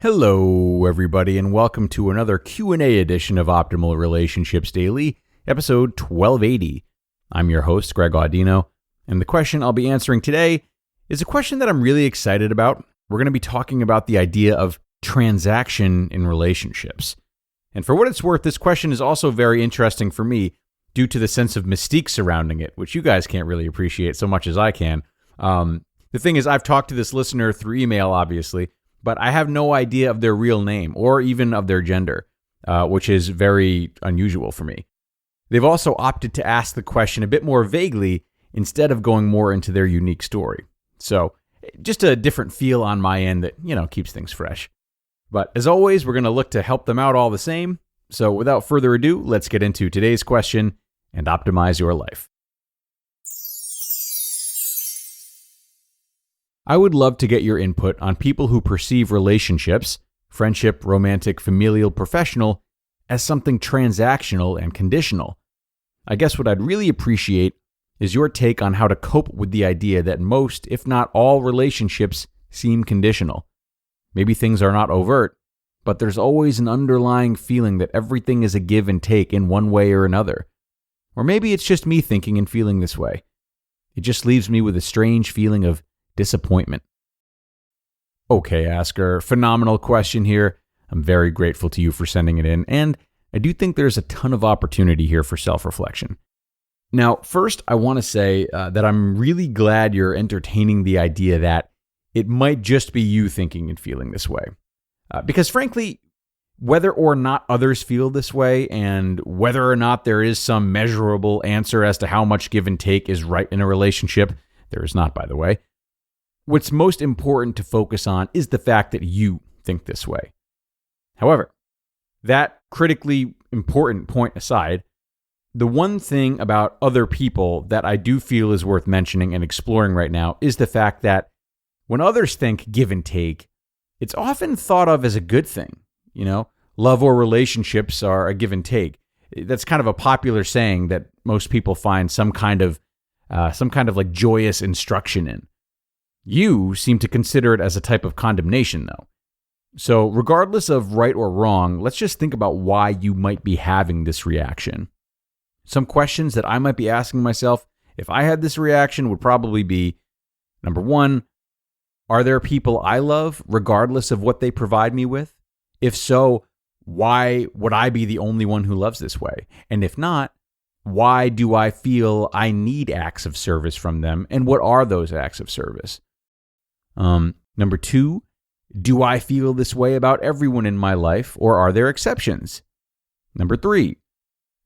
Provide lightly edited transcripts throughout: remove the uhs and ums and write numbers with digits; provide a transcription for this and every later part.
Hello, everybody, and welcome to another Q&A edition of Optimal Relationships Daily, episode 1280. I'm your host, Greg Audino, and the question I'll be answering today is a question that I'm really excited about. We're going to be talking about the idea of transaction in relationships. And for what it's worth, this question is also very interesting for me due to the sense of mystique surrounding it, which you guys can't really appreciate so much as I can. The thing is, I've talked to this listener through email, obviously, but I have no idea of their real name or even of their gender, which is very unusual for me. They've also opted to ask the question a bit more vaguely instead of going more into their unique story. So just a different feel on my end that, keeps things fresh. But as always, we're going to look to help them out all the same. So without further ado, let's get into today's question and optimize your life. I would love to get your input on people who perceive relationships, friendship, romantic, familial, professional, as something transactional and conditional. I guess what I'd really appreciate is your take on how to cope with the idea that most, if not all, relationships seem conditional. Maybe things are not overt, but there's always an underlying feeling that everything is a give and take in one way or another. Or maybe it's just me thinking and feeling this way. It just leaves me with a strange feeling of disappointment. Okay, Asker, phenomenal question here. I'm very grateful to you for sending it in, and I do think there's a ton of opportunity here for self-reflection. Now, first, I want to say that I'm really glad you're entertaining the idea that it might just be you thinking and feeling this way. Because frankly, whether or not others feel this way, and whether or not there is some measurable answer as to how much give and take is right in a relationship, there is not, by the way. What's most important to focus on is the fact that you think this way. However, that critically important point aside, the one thing about other people that I do feel is worth mentioning and exploring right now is the fact that when others think give and take, it's often thought of as a good thing. Love or relationships are a give and take. That's kind of a popular saying that most people find some kind of like joyous instruction in. You seem to consider it as a type of condemnation, though. So regardless of right or wrong, let's just think about why you might be having this reaction. Some questions that I might be asking myself if I had this reaction would probably be, number one, are there people I love regardless of what they provide me with? If so, why would I be the only one who loves this way? And if not, why do I feel I need acts of service from them? And what are those acts of service? Number two, do I feel this way about everyone in my life, or are there exceptions? Number three,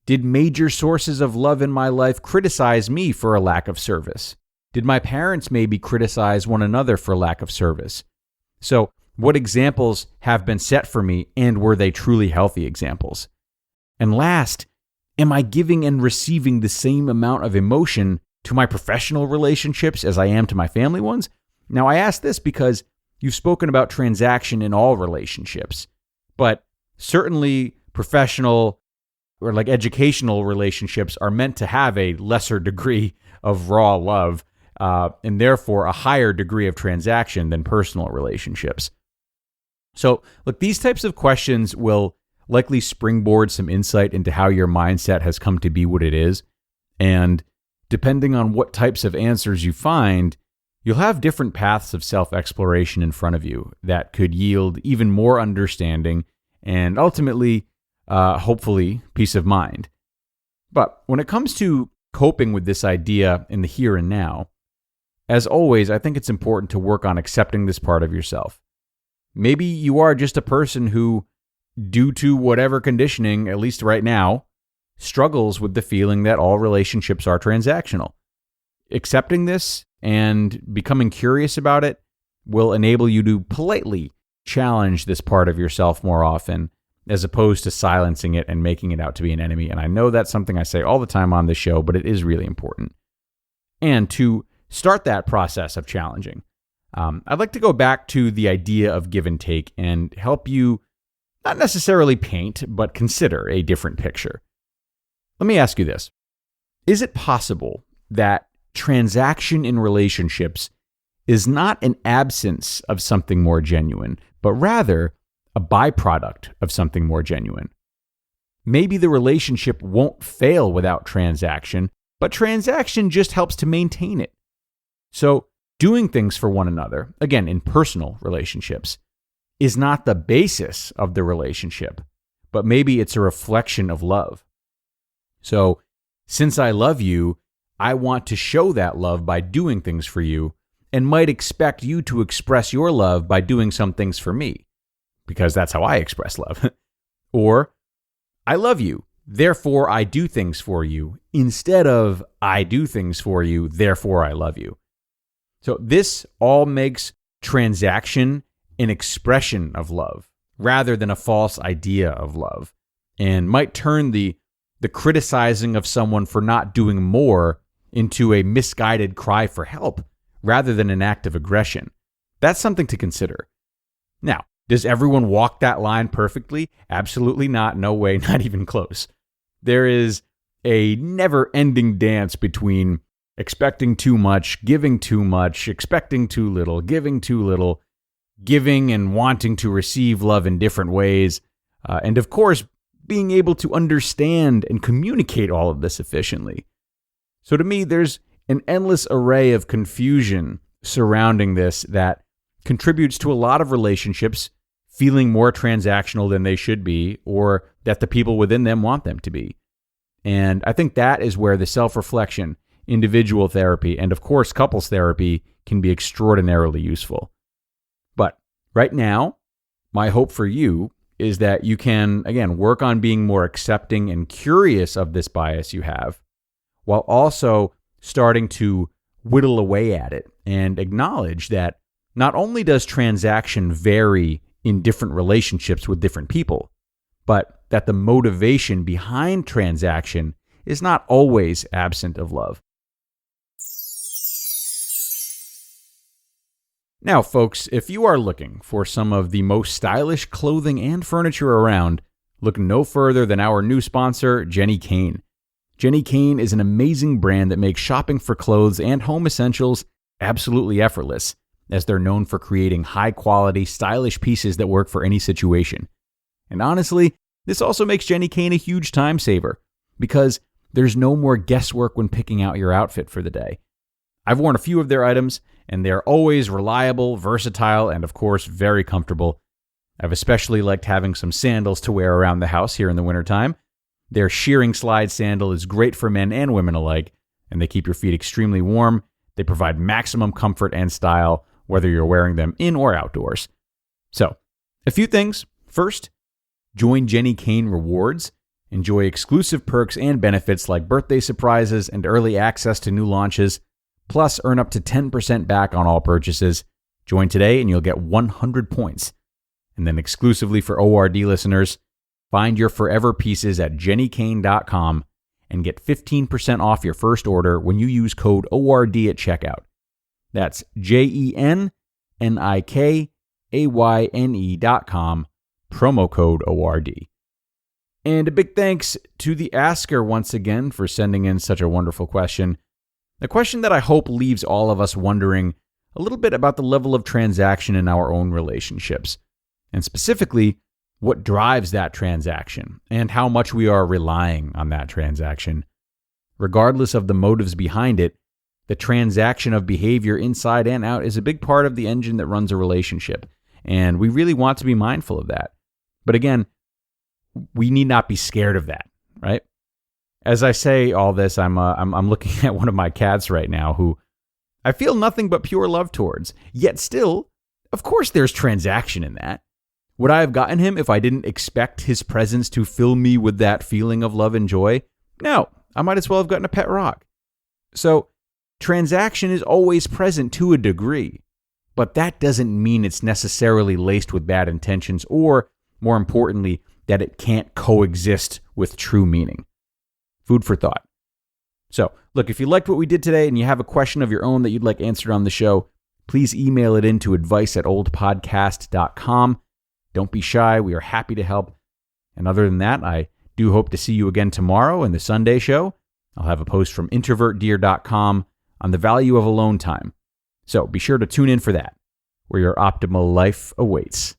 did major sources of love in my life criticize me for a lack of service? Did my parents maybe criticize one another for lack of service? So, what examples have been set for me, and were they truly healthy examples? And last, am I giving and receiving the same amount of emotion to my professional relationships as I am to my family ones? Now, I ask this because you've spoken about transaction in all relationships, but certainly professional or like educational relationships are meant to have a lesser degree of raw love and therefore a higher degree of transaction than personal relationships. So, look, these types of questions will likely springboard some insight into how your mindset has come to be what it is, and depending on what types of answers you find, you'll have different paths of self-exploration in front of you that could yield even more understanding and ultimately, hopefully, peace of mind. But when it comes to coping with this idea in the here and now, as always, I think it's important to work on accepting this part of yourself. Maybe you are just a person who, due to whatever conditioning, at least right now, struggles with the feeling that all relationships are transactional. Accepting this and becoming curious about it will enable you to politely challenge this part of yourself more often, as opposed to silencing it and making it out to be an enemy. And I know that's something I say all the time on this show, but it is really important. And to start that process of challenging, I'd like to go back to the idea of give and take and help you not necessarily paint, but consider a different picture. Let me ask you this. Is it possible that transaction in relationships is not an absence of something more genuine, but rather a byproduct of something more genuine. Maybe the relationship won't fail without transaction, but transaction just helps to maintain it. So, doing things for one another, again, in personal relationships, is not the basis of the relationship, but maybe it's a reflection of love. So, since I love you, I want to show that love by doing things for you, and might expect you to express your love by doing some things for me, because that's how I express love. Or, I love you, therefore I do things for you, instead of I do things for you, therefore I love you. So this all makes transaction an expression of love, rather than a false idea of love, and might turn the criticizing of someone for not doing more into a misguided cry for help, rather than an act of aggression. That's something to consider. Now, does everyone walk that line perfectly? Absolutely not. No way, not even close. There is a never-ending dance between expecting too much, giving too much, expecting too little, giving and wanting to receive love in different ways, and of course, being able to understand and communicate all of this efficiently. So to me, there's an endless array of confusion surrounding this that contributes to a lot of relationships feeling more transactional than they should be, or that the people within them want them to be. And I think that is where the self-reflection, individual therapy, and of course couples therapy can be extraordinarily useful. But right now, my hope for you is that you can, again, work on being more accepting and curious of this bias you have, while also starting to whittle away at it and acknowledge that not only does transaction vary in different relationships with different people, but that the motivation behind transaction is not always absent of love. Now, folks, if you are looking for some of the most stylish clothing and furniture around, look no further than our new sponsor, Jenni Kayne. Jenni Kayne is an amazing brand that makes shopping for clothes and home essentials absolutely effortless, as they're known for creating high-quality, stylish pieces that work for any situation. And honestly, this also makes Jenni Kayne a huge time saver, because there's no more guesswork when picking out your outfit for the day. I've worn a few of their items, and they're always reliable, versatile, and of course, very comfortable. I've especially liked having some sandals to wear around the house here in the wintertime. Their shearing slide sandal is great for men and women alike, and they keep your feet extremely warm. They provide maximum comfort and style, whether you're wearing them in or outdoors. So, a few things. First, join Jenni Kayne Rewards. Enjoy exclusive perks and benefits like birthday surprises and early access to new launches. Plus, earn up to 10% back on all purchases. Join today and you'll get 100 points. And then exclusively for ORD listeners, find your forever pieces at jennikayne.com and get 15% off your first order when you use code ORD at checkout. That's JENNIKAYNE.com, promo code ORD. And a big thanks to the asker once again for sending in such a wonderful question. A question that I hope leaves all of us wondering a little bit about the level of transaction in our own relationships, and specifically, what drives that transaction and how much we are relying on that transaction. Regardless of the motives behind it, the transaction of behavior inside and out is a big part of the engine that runs a relationship, and we really want to be mindful of that. But again, we need not be scared of that, right? As I say all this, I'm looking at one of my cats right now who I feel nothing but pure love towards. Yet still, of course there's transaction in that. Would I have gotten him if I didn't expect his presence to fill me with that feeling of love and joy? No, I might as well have gotten a pet rock. So, transaction is always present to a degree, but that doesn't mean it's necessarily laced with bad intentions or, more importantly, that it can't coexist with true meaning. Food for thought. So, look, if you liked what we did today and you have a question of your own that you'd like answered on the show, please email it in to advice@oldpodcast.com. Don't be shy. We are happy to help. And other than that, I do hope to see you again tomorrow in the Sunday show. I'll have a post from introvertdear.com on the value of alone time. So be sure to tune in for that, where your optimal life awaits.